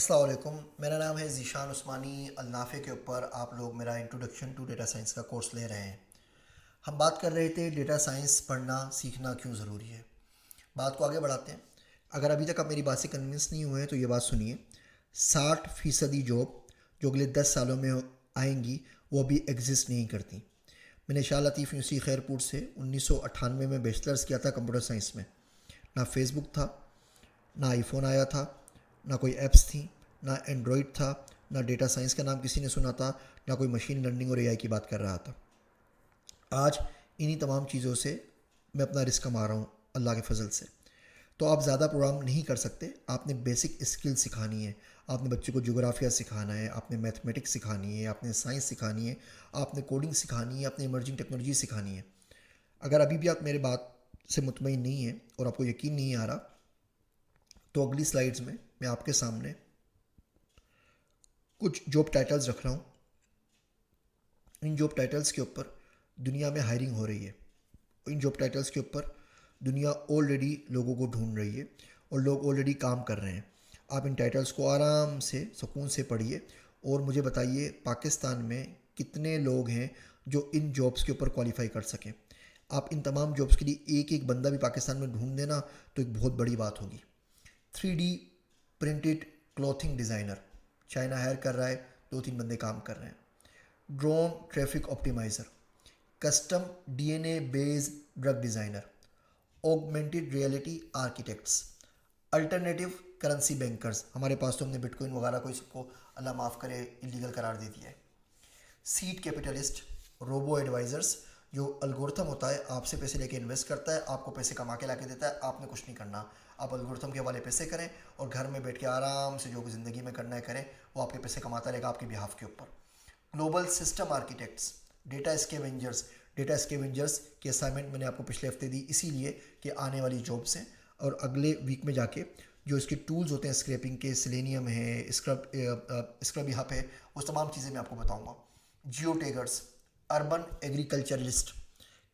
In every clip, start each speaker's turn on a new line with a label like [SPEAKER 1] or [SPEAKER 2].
[SPEAKER 1] अस्सलाम वालेकुम। मेरा नाम है ज़ीशान उस्मानी। अलनाफ़े के ऊपर आप लोग मेरा इंट्रोडक्शन टू डेटा साइंस का कोर्स ले रहे हैं। हम बात कर रहे थे डेटा साइंस पढ़ना सीखना क्यों ज़रूरी है। बात को आगे बढ़ाते हैं। अगर अभी तक आप मेरी बात से कन्विंस नहीं हुए हैं तो ये बात सुनिए। 60% जॉब जो अगले 10 सालों में आएंगी वो अभी एग्जिस्ट नहीं करती। मैंने शाह लतीफ़ यूसी खैरपुर से 1998 में बैचलर्स किया था कंप्यूटर साइंस में। ना फेसबुक था, ना आईफोन आया था, ना कोई ऐप्स थी, ना एंड्रॉयड था, ना डेटा साइंस का नाम किसी ने सुना था, ना कोई मशीन लर्निंग और एआई की बात कर रहा था। आज इन्हीं तमाम चीज़ों से मैं अपना रिस्क कमा रहा हूँ अल्लाह के फजल से। तो आप ज़्यादा प्रोग्राम नहीं कर सकते। आपने बेसिक स्किल सिखानी है। आपने बच्चे को ज्योग्राफिया सिखाना है, आपने मैथमेटिक्स सिखानी है, आपने साइंस सिखानी है, आपने कोडिंग सिखानी है, आपने इमर्जिंग टेक्नोलॉजी सिखानी है। अगर अभी भी आप मेरे बात से मुतमईन नहीं हैं और आपको यकीन नहीं आ रहा तो अगली स्लाइड्स में मैं आपके सामने कुछ जॉब टाइटल्स रख रहा हूँ। इन जॉब टाइटल्स के ऊपर दुनिया में हायरिंग हो रही है। इन जॉब टाइटल्स के ऊपर दुनिया ऑलरेडी लोगों को ढूंढ रही है और लोग ऑलरेडी काम कर रहे हैं। आप इन टाइटल्स को आराम से सुकून से पढ़िए और मुझे बताइए पाकिस्तान में कितने लोग हैं जो इन जॉब्स के ऊपर क्वालिफाई कर सकें। आप इन तमाम जॉब्स के लिए एक एक बंदा भी पाकिस्तान में ढूंढ देना तो एक बहुत बड़ी बात होगी। 3D printed clothing designer China hire कर रहा है, 2-3 बंदे काम कर रहे हैं। Drone traffic optimizer, custom DNA based drug designer, augmented reality architects, alternative currency bankers. हमारे पास तो हमने बिटकॉइन वगैरह को सबको अल्लाह माफ़ करे इलीगल करार दे दिया है। सीड कैपिटलिस्ट, रोबो एडवाइज़र्स, जो अल्गोरिथम होता है आपसे पैसे लेके इन्वेस्ट करता है, आपको पैसे कमा के ला के देता है, आपने कुछ नहीं करना। आप अल्गोरिथम के हवाले पैसे करें और घर में बैठ के आराम से जो ज़िंदगी में करना है करें, वो आपके पैसे कमाता रहेगा आपके बिहाफ के ऊपर। Global system architects, data scavengers. Data scavengers की असाइनमेंट मैंने आपको पिछले हफ्ते दी इसीलिए कि आने वाली जॉब्स हैं और अगले वीक में जाके जो इसके टूल्स होते हैं स्क्रैपिंग के, सिलेनियम है, स्क्रब हब है, उस तमाम चीज़ें मैं आपको बताऊँगा। Geo taggers, urban agriculturalist,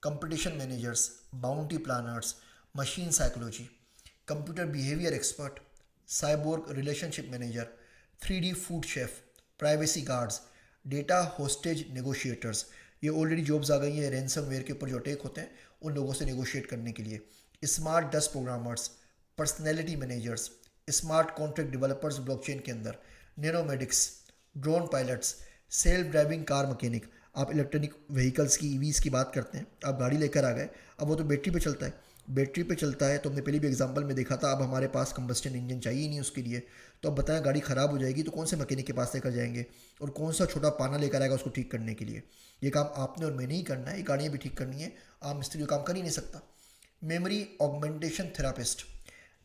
[SPEAKER 1] competition managers, bounty planners, machine psychology, computer behaviour expert, cyborg relationship manager, 3D food chef, privacy guards, data hostage negotiators. ये ऑलरेडी जॉब्स आ गई हैं रैनसमवेयर के ऊपर जो अटैक होते हैं उन लोगों से नेगोशिएट करने के लिए। Smart dust programmers, personality managers, smart contract developers blockchain के अंदर, nanomedics, drone pilots, self driving car mechanic. आप इलेक्ट्रॉनिक व्हीकल्स की ईवीज़ की बात करते हैं, आप गाड़ी लेकर आ गए, अब वो तो बैटरी पे चलता है। बैटरी पे चलता है तो हमने पहले भी एग्जांपल में देखा था, अब हमारे पास कंबस्टन इंजन चाहिए ही नहीं उसके लिए। तो अब बताएं गाड़ी ख़राब हो जाएगी तो कौन से मैकेनिक के पास लेकर जाएंगे और कौन सा छोटा पाना लेकर आएगा उसको ठीक करने के लिए। ये काम आपने और मैंने ही करना है, ये गाड़ियाँ भी ठीक करनी है, आम मिस्त्री काम कर ही नहीं सकता। Memory augmentation therapist,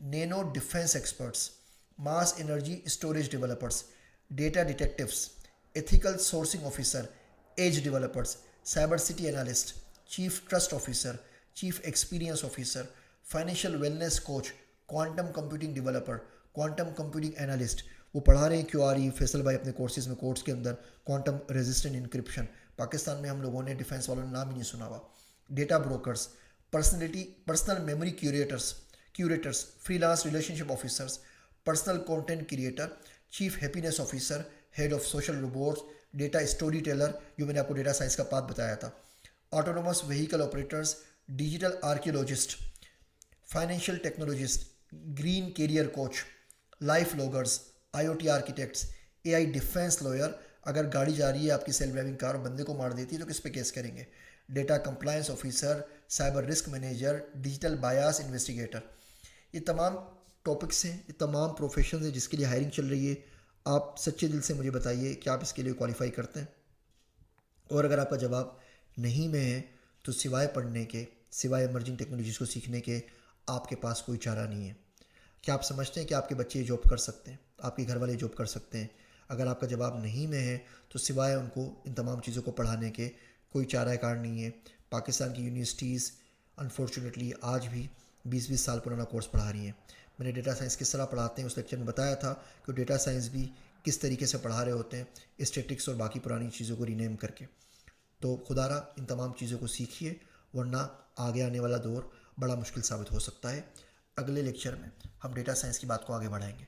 [SPEAKER 1] nano defence experts, mass energy storage developers, data detectives, ethical sourcing officer, edge developers, cyber city analyst, chief trust officer, chief experience officer, financial wellness coach, quantum computing developer, quantum computing analyst. वो पढ़ा रहे हैं क्यूआरई फैसल भाई अपने courses में, course के अंदर quantum resistant encryption. Pakistan में हम लोगों ने डिफेंस वालों ने नाम ही नहीं सुना हुआ। Data brokers, personal memory curators, freelance relationship officers, personal content creator, chief happiness officer, head of social robots, data story teller जो मैंने आपको डेटा साइंस का पार्ट बताया था, autonomous vehicle operators, digital archaeologist, financial technologist, green career coach, life loggers, IoT architects, AI defence lawyer. अगर गाड़ी जा रही है आपकी सेल्फ ड्राइविंग कार और बंदे को मार देती है तो किस पे केस करेंगे। Data compliance officer, cyber risk manager, digital bias investigator. ये तमाम टॉपिक्स हैं, ये तमाम प्रोफेशन हैं जिसके लिए हायरिंग चल रही है। आप सच्चे दिल से मुझे बताइए कि आप इसके लिए क्वालिफाई करते हैं। और अगर आपका जवाब नहीं में है तो सिवाय पढ़ने के, सिवाय इमर्जिंग टेक्नोलॉजीज़ को सीखने के आपके पास कोई चारा नहीं है। क्या आप समझते हैं कि आपके बच्चे ये जॉब कर सकते हैं, आपके घर वाले जॉब कर सकते हैं? अगर आपका जवाब नहीं में है तो सिवाय उनको इन तमाम चीज़ों को पढ़ाने के कोई चारा कार नहीं है। पाकिस्तान की यूनिवर्सिटीज़ अनफॉर्चुनेटली आज भी 20-20 साल पुराना कोर्स पढ़ा रही हैं। मैंने डेटा साइंस किस तरह पढ़ाते हैं उस लेक्चर में बताया था कि डेटा साइंस भी किस तरीके से पढ़ा रहे होते हैं, स्टैटिक्स और बाकी पुरानी चीज़ों को रीनेम करके। तो खुदारा इन तमाम चीज़ों को सीखिए वरना आगे आने वाला दौर बड़ा मुश्किल साबित हो सकता है। अगले लेक्चर में हम डेटा साइंस की बात को आगे बढ़ाएंगे।